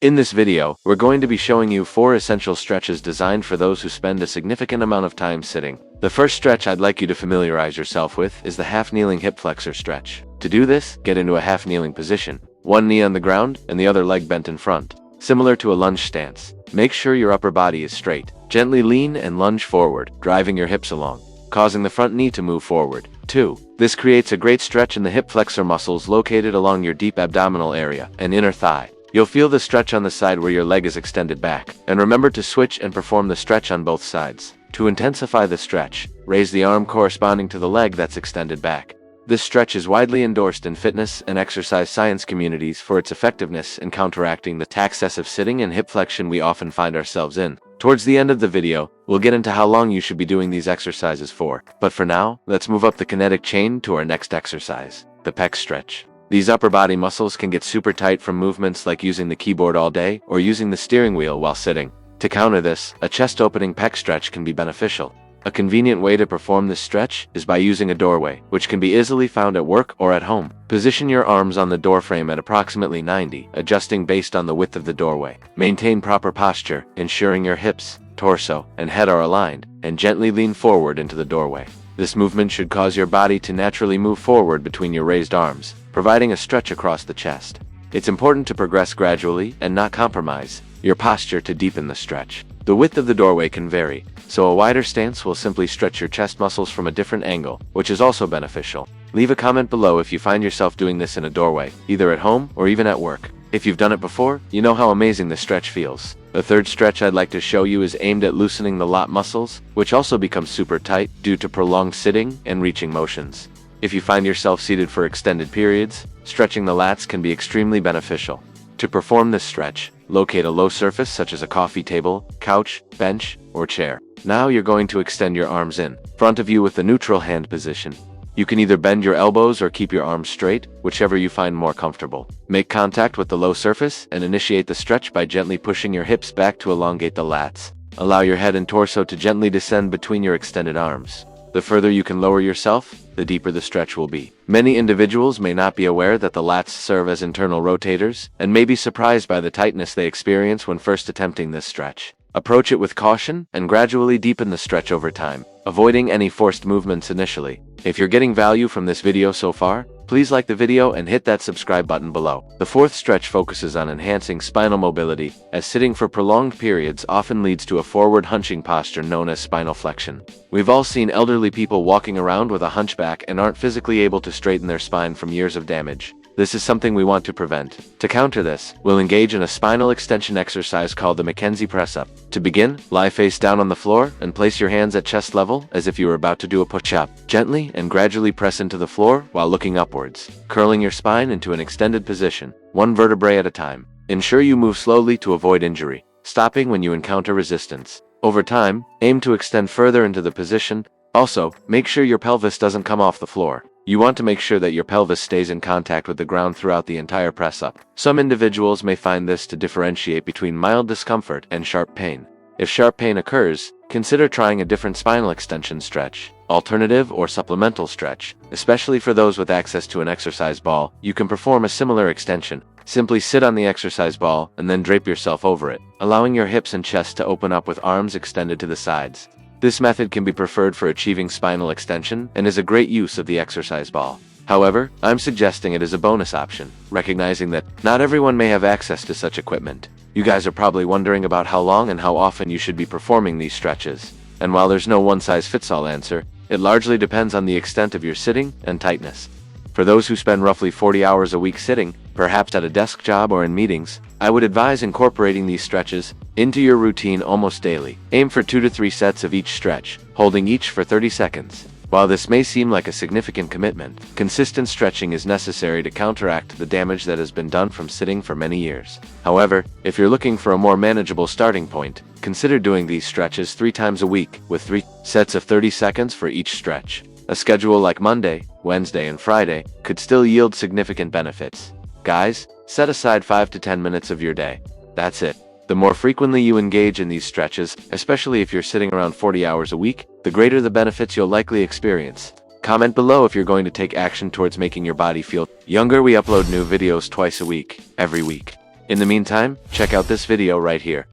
In this video, we're going to be showing you 4 essential stretches designed for those who spend a significant amount of time sitting. The first stretch I'd like you to familiarize yourself with is the half-kneeling hip flexor stretch. To do this, get into a half-kneeling position, one knee on the ground and the other leg bent in front, similar to a lunge stance. Make sure your upper body is straight. Gently lean and lunge forward, driving your hips along, causing the front knee to move forward. 2. This creates a great stretch in the hip flexor muscles located along your deep abdominal area and inner thigh. You'll feel the stretch on the side where your leg is extended back. And remember to switch and perform the stretch on both sides. To intensify the stretch, raise the arm corresponding to the leg that's extended back. This stretch is widely endorsed in fitness and exercise science communities for its effectiveness in counteracting the excessive sitting and hip flexion we often find ourselves in. Towards the end of the video, we'll get into how long you should be doing these exercises for. But for now, let's move up the kinetic chain to our next exercise, the pec stretch. These upper body muscles can get super tight from movements like using the keyboard all day or using the steering wheel while sitting. To counter this, a chest opening pec stretch can be beneficial. A convenient way to perform this stretch is by using a doorway, which can be easily found at work or at home. Position your arms on the doorframe at approximately 90, adjusting based on the width of the doorway. Maintain proper posture, ensuring your hips, torso, and head are aligned, and gently lean forward into the doorway. This movement should cause your body to naturally move forward between your raised arms, providing a stretch across the chest. It's important to progress gradually and not compromise your posture to deepen the stretch. The width of the doorway can vary, so a wider stance will simply stretch your chest muscles from a different angle, which is also beneficial. Leave a comment below if you find yourself doing this in a doorway, either at home or even at work. If you've done it before, you know how amazing this stretch feels. The third stretch I'd like to show you is aimed at loosening the lat muscles, which also become super tight due to prolonged sitting and reaching motions. If you find yourself seated for extended periods, stretching the lats can be extremely beneficial. To perform this stretch, locate a low surface such as a coffee table, couch, bench, or chair. Now you're going to extend your arms in front of you with the neutral hand position. You can either bend your elbows or keep your arms straight, whichever you find more comfortable. Make contact with the low surface and initiate the stretch by gently pushing your hips back to elongate the lats. Allow your head and torso to gently descend between your extended arms. The further you can lower yourself, the deeper the stretch will be. Many individuals may not be aware that the lats serve as internal rotators, and may be surprised by the tightness they experience when first attempting this stretch. Approach it with caution and gradually deepen the stretch over time, avoiding any forced movements initially. If you're getting value from this video so far, please like the video and hit that subscribe button below. The fourth stretch focuses on enhancing spinal mobility, as sitting for prolonged periods often leads to a forward hunching posture known as spinal flexion. We've all seen elderly people walking around with a hunchback and aren't physically able to straighten their spine from years of damage. This is something we want to prevent. To counter this, we'll engage in a spinal extension exercise called the McKenzie press-up. To begin, lie face down on the floor and place your hands at chest level as if you were about to do a push-up. Gently and gradually press into the floor while looking upwards, curling your spine into an extended position, one vertebrae at a time. Ensure you move slowly to avoid injury, stopping when you encounter resistance. Over time, aim to extend further into the position. Also, make sure your pelvis doesn't come off the floor. You want to make sure that your pelvis stays in contact with the ground throughout the entire press-up. Some individuals may find this to differentiate between mild discomfort and sharp pain. If sharp pain occurs, consider trying a different spinal extension stretch, alternative or supplemental stretch. Especially for those with access to an exercise ball, you can perform a similar extension. Simply sit on the exercise ball and then drape yourself over it, allowing your hips and chest to open up with arms extended to the sides. This method can be preferred for achieving spinal extension and is a great use of the exercise ball. However, I'm suggesting it as a bonus option, recognizing that not everyone may have access to such equipment. You guys are probably wondering about how long and how often you should be performing these stretches. And while there's no one-size-fits-all answer, it largely depends on the extent of your sitting and tightness. For those who spend roughly 40 hours a week sitting, perhaps at a desk job or in meetings, I would advise incorporating these stretches into your routine almost daily. Aim for 2 to 3 sets of each stretch, holding each for 30 seconds. While this may seem like a significant commitment, consistent stretching is necessary to counteract the damage that has been done from sitting for many years. However, if you're looking for a more manageable starting point, consider doing these stretches 3 times a week, with 3 sets of 30 seconds for each stretch. A schedule like Monday, Wednesday, and Friday could still yield significant benefits. Guys, set aside 5 to 10 minutes of your day. That's it. The more frequently you engage in these stretches, especially if you're sitting around 40 hours a week, the greater the benefits you'll likely experience. Comment below if you're going to take action towards making your body feel younger. We upload new videos twice a week, every week. In the meantime, check out this video right here.